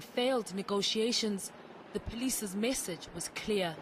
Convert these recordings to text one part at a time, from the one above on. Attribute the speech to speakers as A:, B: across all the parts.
A: failed negotiations, the police's message was clear.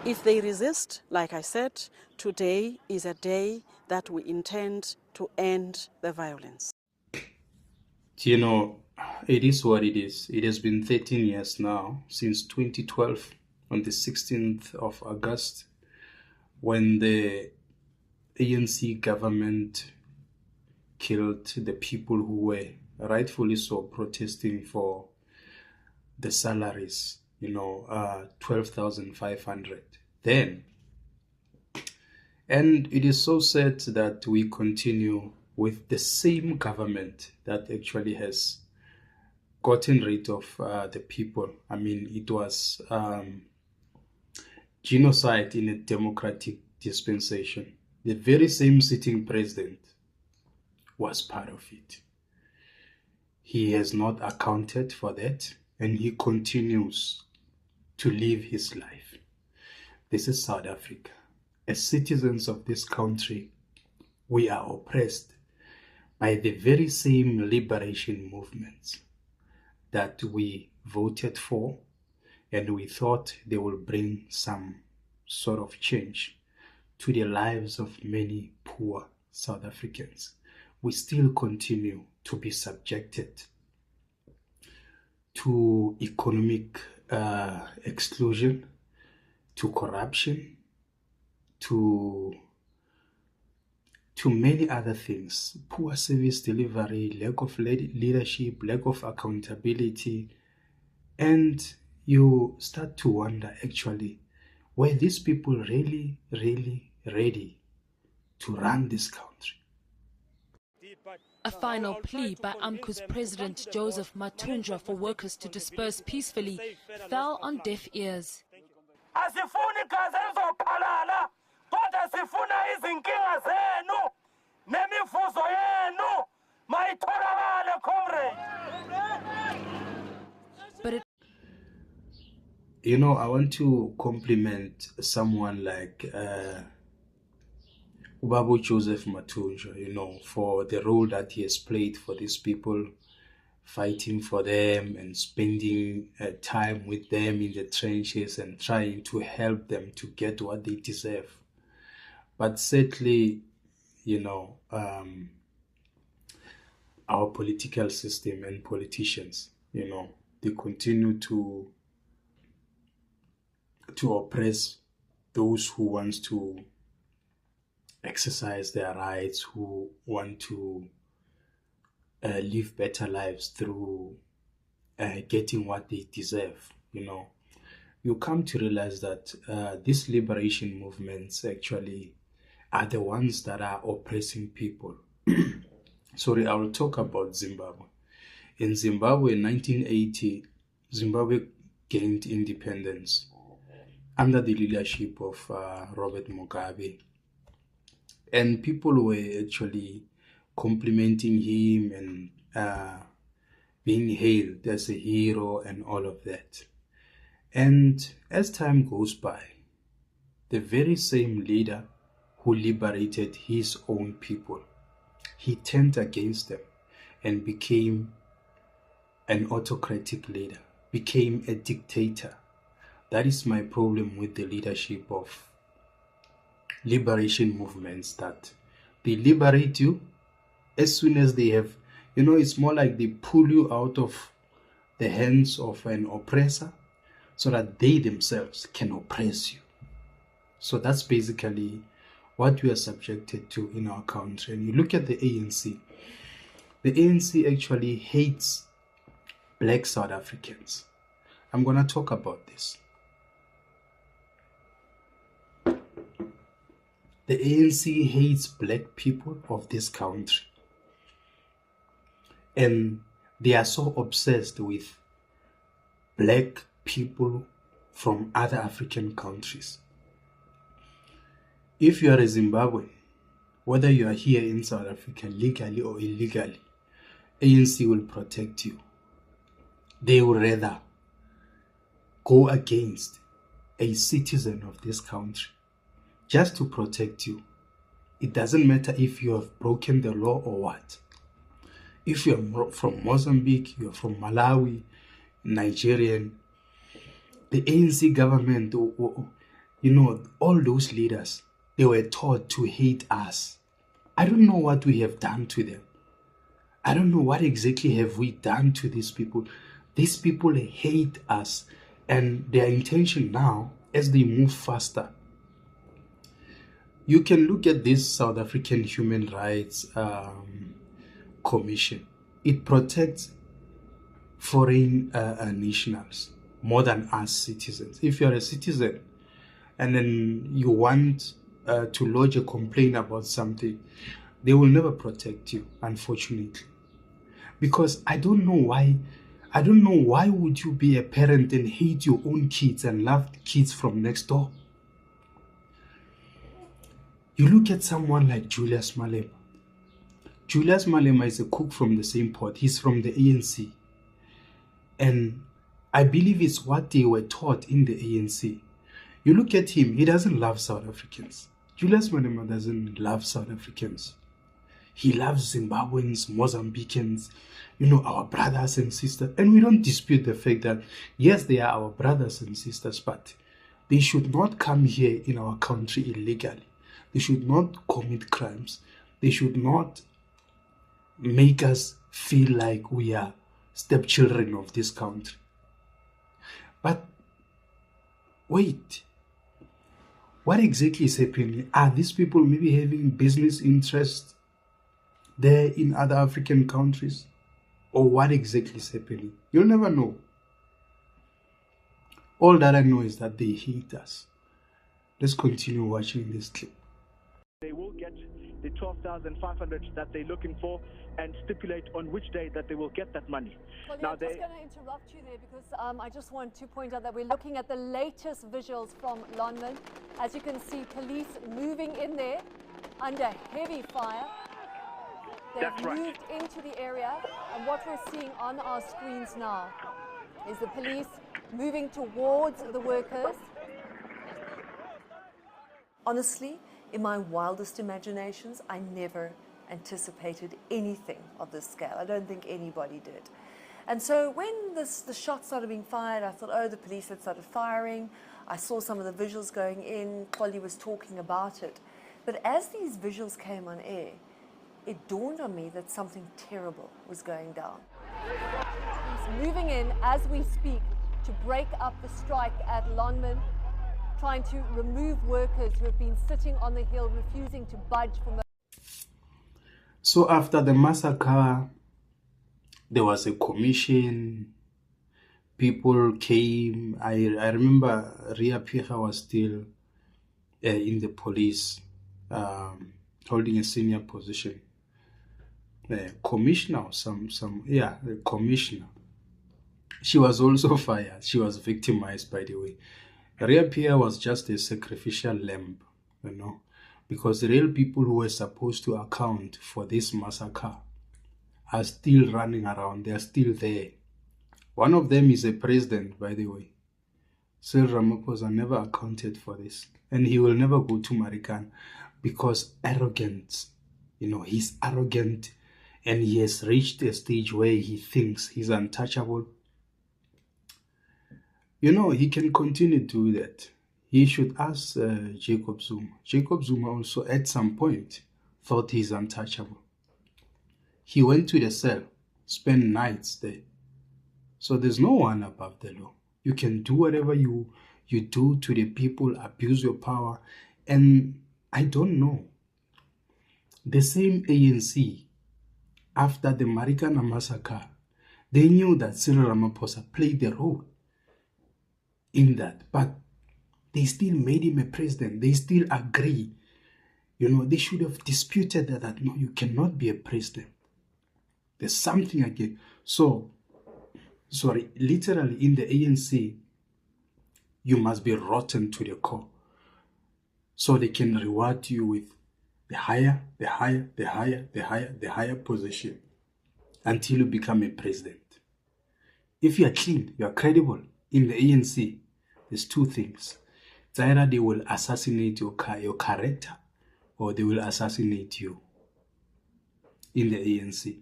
B: If they resist, like I said, today is a day that we intend to end the violence.
C: You know, it is what it is. It has been 13 years now, since 2012, on the 16th of August, when the ANC government killed the people who were rightfully so protesting for the salaries, 12,500 then. And it is so sad that we continue with the same government that actually has gotten rid of the people. I mean, it was genocide in a democratic dispensation. The very same sitting president was part of it. He has not accounted for that, and he continues to live his life. This is South Africa. As citizens of this country, we are oppressed by the very same liberation movements that we voted for, and we thought they will bring some sort of change to the lives of many poor South Africans. We still continue to be subjected to economic exclusion, to corruption, to many other things. Poor service delivery, lack of leadership, lack of accountability. And you start to wonder, actually, were these people really, really ready to run this country?
A: A final plea by AMCU's President Joseph Matunjwa for workers to disperse peacefully fell on deaf ears. But it
C: I want to compliment someone like Ubaba Joseph Matunjwa, for the role that he has played for these people, fighting for them and spending time with them in the trenches and trying to help them to get what they deserve. But sadly, our political system and politicians, they continue to oppress those who want to exercise their rights, who want to live better lives through getting what they deserve. You come to realize that these liberation movements actually are the ones that are oppressing people. Sorry, I will talk about Zimbabwe. In Zimbabwe in 1980, Zimbabwe gained independence under the leadership of Robert Mugabe. And people were actually complimenting him and being hailed as a hero and all of that. And as time goes by, the very same leader who liberated his own people, he turned against them and became an autocratic leader, became a dictator. That is my problem with the leadership of liberation movements, that they liberate you as soon as they have, it's more like they pull you out of the hands of an oppressor so that they themselves can oppress you. So that's basically what we are subjected to in our country. And you look at the ANC actually hates Black South Africans. I'm going to talk about this. The ANC hates Black people of this country. And they are so obsessed with Black people from other African countries. If you are a Zimbabwean, whether you are here in South Africa legally or illegally, ANC will protect you. They would rather go against a citizen of this country just to protect you. It doesn't matter if you have broken the law or what. If you're from Mozambique, you're from Malawi, Nigerian, the ANC government, you know, all those leaders, they were taught to hate us. I don't know what we have done to them. I don't know what exactly have we done to these people. These people hate us, and their intention now, as they move faster, you can look at this South African Human Rights Commission. It protects foreign nationals more than us citizens. If you're a citizen and then you want to lodge a complaint about something, they will never protect you, unfortunately. Because I don't know why would you be a parent and hate your own kids and love kids from next door? You look at someone like Julius Malema. Julius Malema is a cook from the same pot. He's from the ANC. And I believe it's what they were taught in the ANC. You look at him, he doesn't love South Africans. Julius Malema doesn't love South Africans. He loves Zimbabweans, Mozambicans, you know, our brothers and sisters. And we don't dispute the fact that, yes, they are our brothers and sisters, but they should not come here in our country illegally. They should not commit crimes. They should not make us feel like we are stepchildren of this country. But wait, what exactly is happening? Are these people maybe having business interests there in other African countries? Or what exactly is happening? You'll never know. All that I know is that they hate us. Let's continue watching this clip.
D: They will get the 12,500 that they're looking for and stipulate on which day that they will get that money.
E: Well, I'm just going to interrupt you there because I just want to point out that we're looking at the latest visuals from Lonmin. As you can see, police moving in there under heavy fire. They've moved into the area, and what we're seeing on our screens now is the police moving towards the workers. Honestly, in my wildest imaginations, I never anticipated anything of this scale. I don't think anybody did. And so when the shots started being fired, I thought, oh, the police had started firing. I saw some of the visuals going in. Polly was talking about it. But as these visuals came on air, it dawned on me that something terrible was going down. He's moving in as we speak to break up the strike at Lonmin, trying to remove workers who have been sitting on the hill, refusing to budge from.
C: So after the massacre, there was a commission. People came. I remember Ria Piha was still in the police, holding a senior position. Commissioner, the commissioner. She was also fired. She was victimized, by the way. Ria Piha was just a sacrificial lamb, you know, because the real people who were supposed to account for this massacre are still running around. They are still there. One of them is a president, by the way. Cyril Ramaphosa never accounted for this. And he will never go to Marikana because arrogance, you know, he's arrogant and he has reached a stage where he thinks he's untouchable. You know, he can continue to do that. He should ask Jacob Zuma. Jacob Zuma also at some point thought he's untouchable. He went to the cell, spent nights there. So there's no one above the law. You can do whatever you do to the people, abuse your power. And I don't know. The same ANC, after the Marikana massacre, they knew that Cyril Ramaphosa played a role in that. But they still made him a president. They still agree. You know, they should have disputed that no, you cannot be a president. There's something again. So, sorry, literally in the ANC, you must be rotten to the core. So they can reward you with the higher position until you become a president. If you are clean, you are credible in the ANC, there's two things. It's either they will assassinate your character or they will assassinate you in the ANC.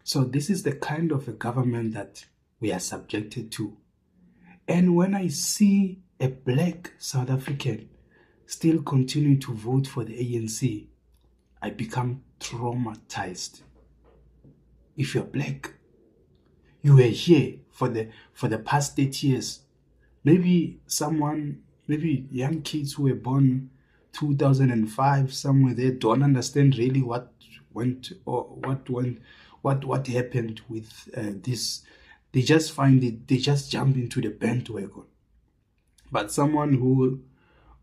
C: So this is the kind of a government that we are subjected to. And when I see a black South African still continue to vote for the ANC, I become traumatized. If you're black, you were here for the past 30 years. Maybe young kids who were born 2005, somewhere there, don't understand really what went or what happened with this. They just find it, they just jump into the bandwagon. But someone who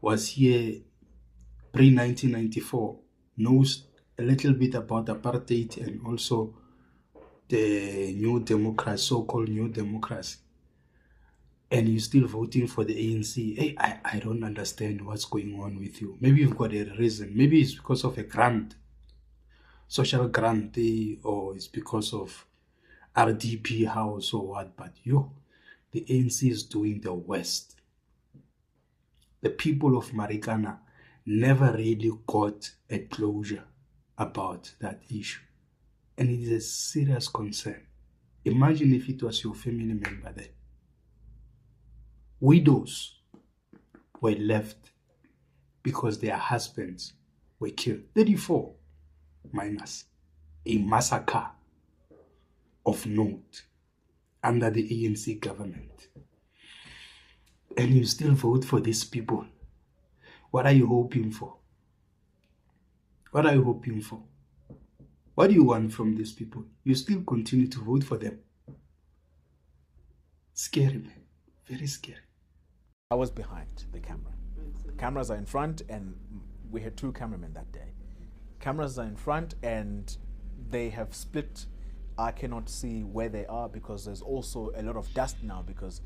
C: was here pre-1994 knows a little bit about apartheid and also the new democracy, so-called new democracy, and you're still voting for the ANC. Hey, I don't understand what's going on with you. Maybe you've got a reason. Maybe it's because of a grant, social grant, or it's because of RDP house or what. But the ANC is doing the worst. The people of Marikana never really got a closure about that issue. And it is a serious concern. Imagine if it was your family member there. Widows were left because their husbands were killed. 34 minus a massacre of note under the ANC government. And you still vote for these people. What are you hoping for? What are you hoping for? What do you want from these people? You still continue to vote for them. Scary, man. Very scary.
F: I was behind the camera. Cameras are in front, and we had 2 cameramen that day. Cameras are in front, and they have split. I cannot see where they are because there's also a lot of dust now, because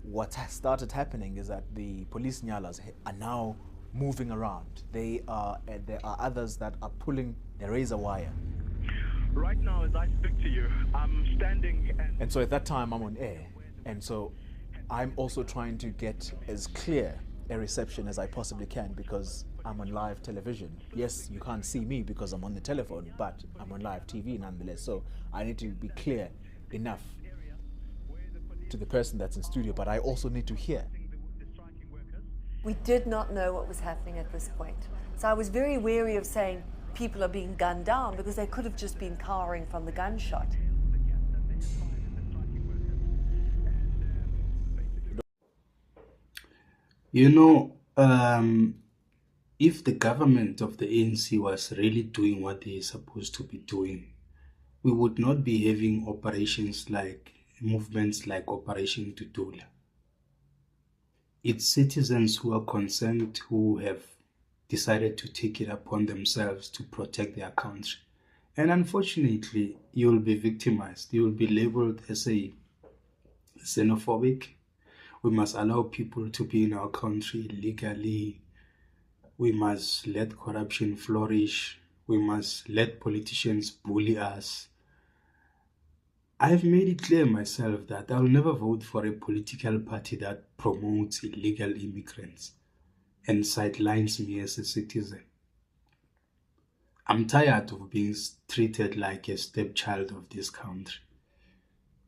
F: what has started happening is that the police nyalas are now moving around. There are others that are pulling the razor wire.
D: Right now, as I speak to you, I'm standing
F: and so at that time I'm on air, and so I'm also trying to get as clear a reception as I possibly can because I'm on live television. Yes, you can't see me because I'm on the telephone, but I'm on live TV nonetheless, so I need to be clear enough to the person that's in studio, but I also need to hear.
E: We did not know what was happening at this point. So I was very wary of saying people are being gunned down because they could have just been cowering from the gunshot.
C: If the government of the ANC was really doing what they're supposed to be doing, we would not be having movements like Operation Tutula. It's citizens who are concerned who have decided to take it upon themselves to protect their country. And unfortunately, you will be victimized. You will be labeled as a xenophobic. We must allow people to be in our country illegally. We must let corruption flourish. We must let politicians bully us. I've made it clear myself that I'll never vote for a political party that promotes illegal immigrants and sidelines me as a citizen. I'm tired of being treated like a stepchild of this country.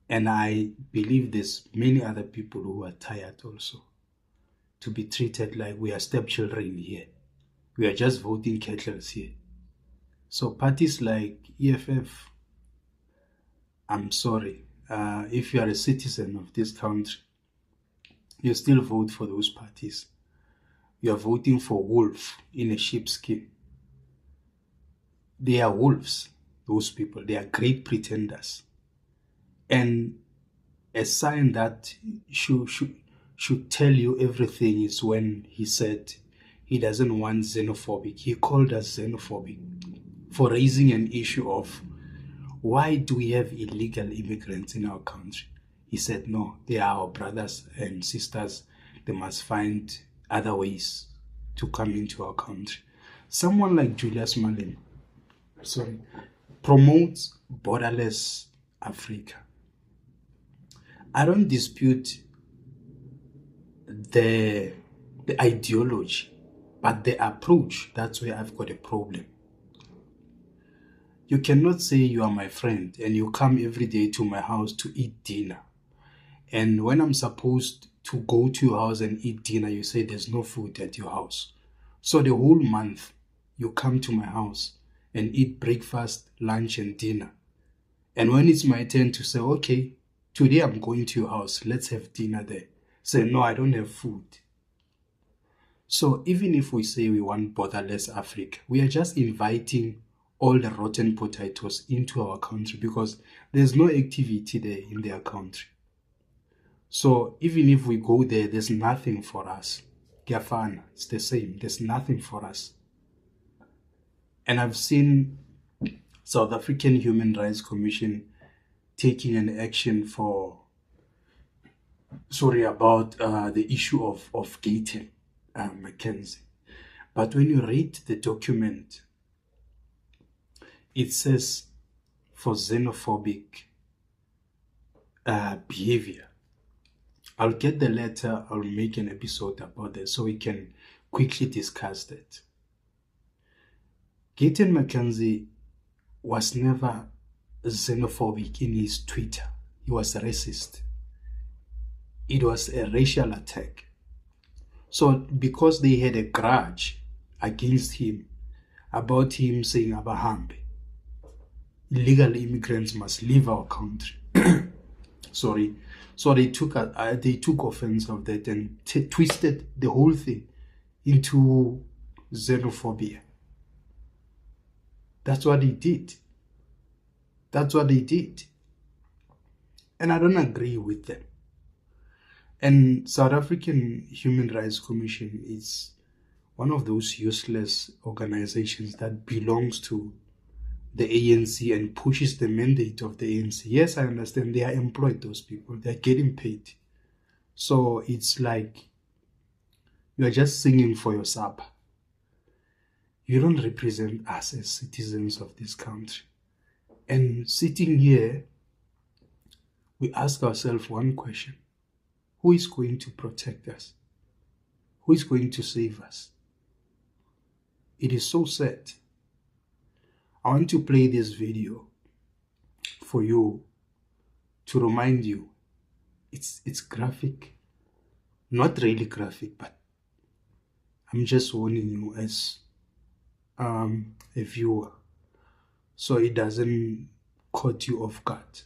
C: And I believe there's many other people who are tired also to be treated like we are stepchildren here. We are just voting cattle here. So parties like EFF, I'm sorry, if you are a citizen of this country, you still vote for those parties. You are voting for wolf in a sheepskin. They are wolves, those people. They are great pretenders. And a sign that should tell you everything is when he said he doesn't want xenophobic. He called us xenophobic for raising an issue of why do we have illegal immigrants in our country? He said, no, they are our brothers and sisters. They must find other ways to come into our country. Someone like Julius Malema, promotes borderless Africa. I don't dispute the ideology, but the approach, that's where I've got a problem. You cannot say you are my friend and you come every day to my house to eat dinner. And when I'm supposed to go to your house and eat dinner, you say there's no food at your house. So the whole month, you come to my house and eat breakfast, lunch, and dinner. And when it's my turn to say, okay, today I'm going to your house, let's have dinner there. Say, no, I don't have food. So even if we say we want borderless Africa, we are just inviting all the rotten potatoes into our country because there's no activity there in their country. So even if we go there, there's nothing for us. Gafana, it's the same. There's nothing for us. And I've seen South African Human Rights Commission taking an action about the issue of Gayton Mackenzie. But when you read the document, it says for xenophobic behavior. I'll get the letter, I'll make an episode about this so we can quickly discuss that. Gayton Mackenzie was never xenophobic in his Twitter. He was racist. It was a racial attack. So because they had a grudge against him, about him saying Abahambe, illegal immigrants must leave our country. Sorry. So they took offense of that and twisted the whole thing into xenophobia. That's what they did. That's what they did. And I don't agree with them. And South African Human Rights Commission is one of those useless organizations that belongs to the ANC and pushes the mandate of the ANC. Yes, I understand they are employed, those people. They're getting paid. So it's like you are just singing for your supper. You don't represent us as citizens of this country. And sitting here, we ask ourselves one question. Who is going to protect us? Who is going to save us? It is so sad. I want to play this video for you to remind you. It's graphic. Not really graphic, but I'm just warning you as a viewer so it doesn't caught you off guard.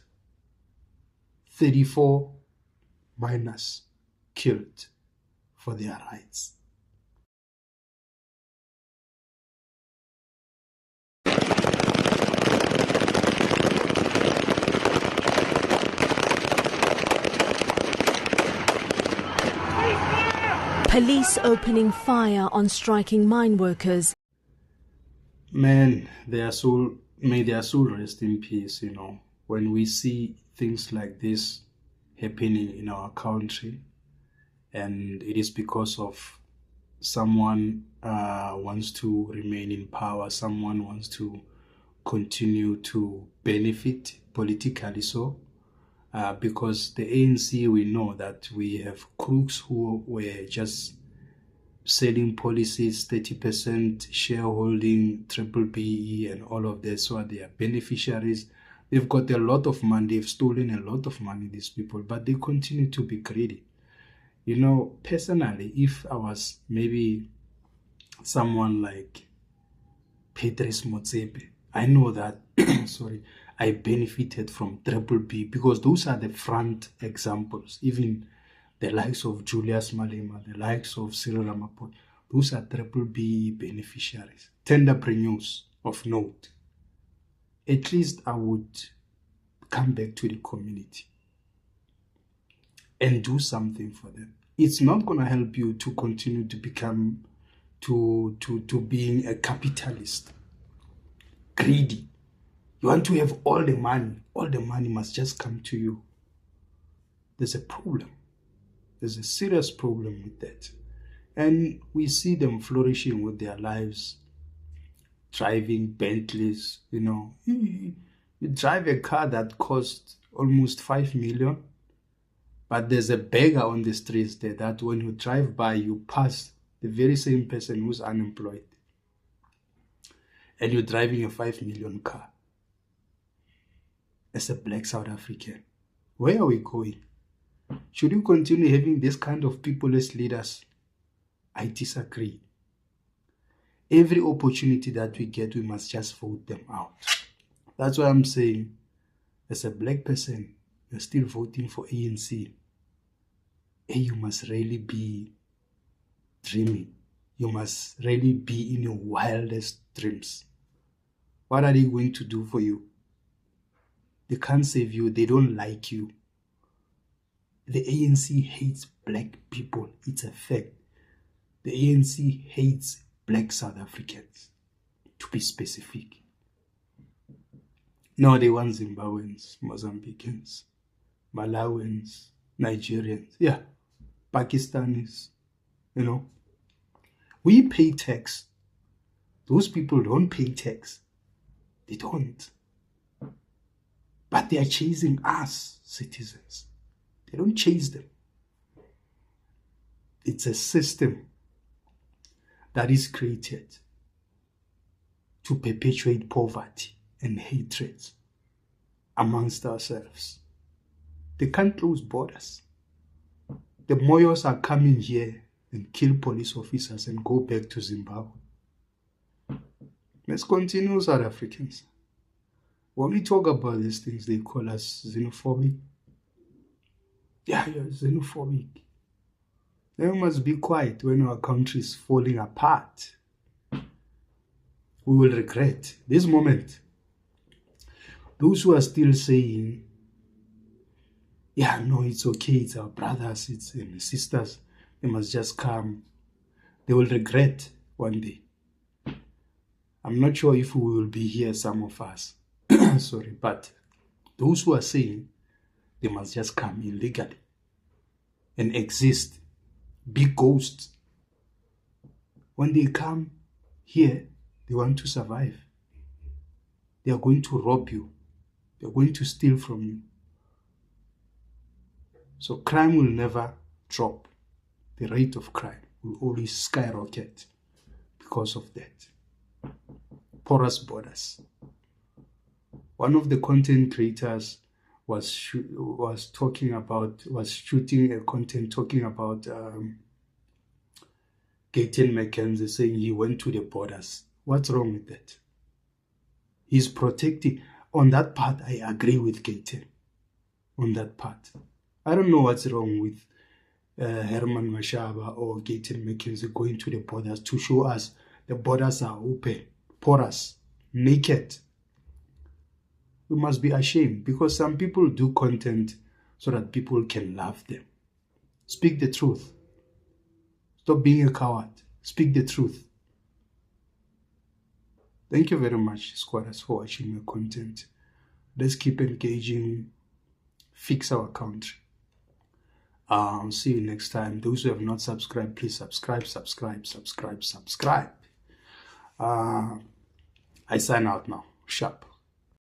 C: 34 miners killed for their rights.
A: Police opening fire on striking mine workers.
C: Man, may their soul rest in peace, you know. When we see things like this happening in our country, and it is because of someone wants to remain in power, someone wants to continue to benefit politically because the ANC, we know that we have crooks who were just selling policies, 30% shareholding, triple BE and all of that, so they are beneficiaries. They've got a lot of money, they've stolen a lot of money, these people, but they continue to be greedy. You know, personally, if I was maybe someone like Patrice Motsepe, I know that, I benefited from triple B because those are the front examples. Even the likes of Julius Malema, the likes of Cyril Ramaphosa, those are triple B beneficiaries, tenderpreneurs of note. At least I would come back to the community and do something for them. It's not going to help you to continue to become, to being a capitalist, greedy. You want to have all the money must just come to you. There's a problem. There's a serious problem with that. And we see them flourishing with their lives, driving Bentleys, you know. You drive a car that costs almost 5 million, but there's a beggar on the streets there that when you drive by, you pass the very same person who's unemployed. And you're driving a 5 million car. as a black South African? Where are we going? Should we continue having this kind of people as leaders? I disagree. Every opportunity that we get, we must just vote them out. That's why I'm saying, as a black person, you're still voting for ANC. And you must really be dreaming. You must really be in your wildest dreams. What are they going to do for you? They can't save you. They don't like you. The ANC hates black people. It's a fact. The ANC hates black South Africans, to be specific. No, they want Zimbabweans, Mozambicans, Malawians, Nigerians, yeah, Pakistanis, you know. We pay tax. Those people don't pay tax. They don't. But they are chasing us, citizens. They don't chase them. It's a system that is created to perpetuate poverty and hatred amongst ourselves. They can't close borders. The Moyos are coming here and kill police officers and go back to Zimbabwe. Let's continue, South Africans. When we talk about these things, they call us xenophobic. Yeah, you're xenophobic. They must be quiet when our country is falling apart. We will regret this moment. Those who are still saying, yeah, no, it's okay, it's our brothers, it's our sisters, they must just come, they will regret one day. I'm not sure if we will be here, some of us. Sorry, but those who are saying they must just come illegally and exist, be ghosts. When they come here, they want to survive. They are going to rob you. They are going to steal from you. So crime will never drop. The rate of crime will always skyrocket because of that. Porous borders. One of the content creators was shooting a content talking about Gayton McKenzie, saying he went to the borders. What's wrong with that? He's protecting. On that part, I agree with Gayton. On that part. I don't know what's wrong with Herman Mashaba or Gayton McKenzie going to the borders to show us the borders are open, porous, naked. We must be ashamed because some people do content so that people can love them. Speak the truth. Stop being a coward. Speak the truth. Thank you very much, squatters, for watching my content. Let's keep engaging. Fix our country. See you next time. Those who have not subscribed, please subscribe. I sign out now. Sharp.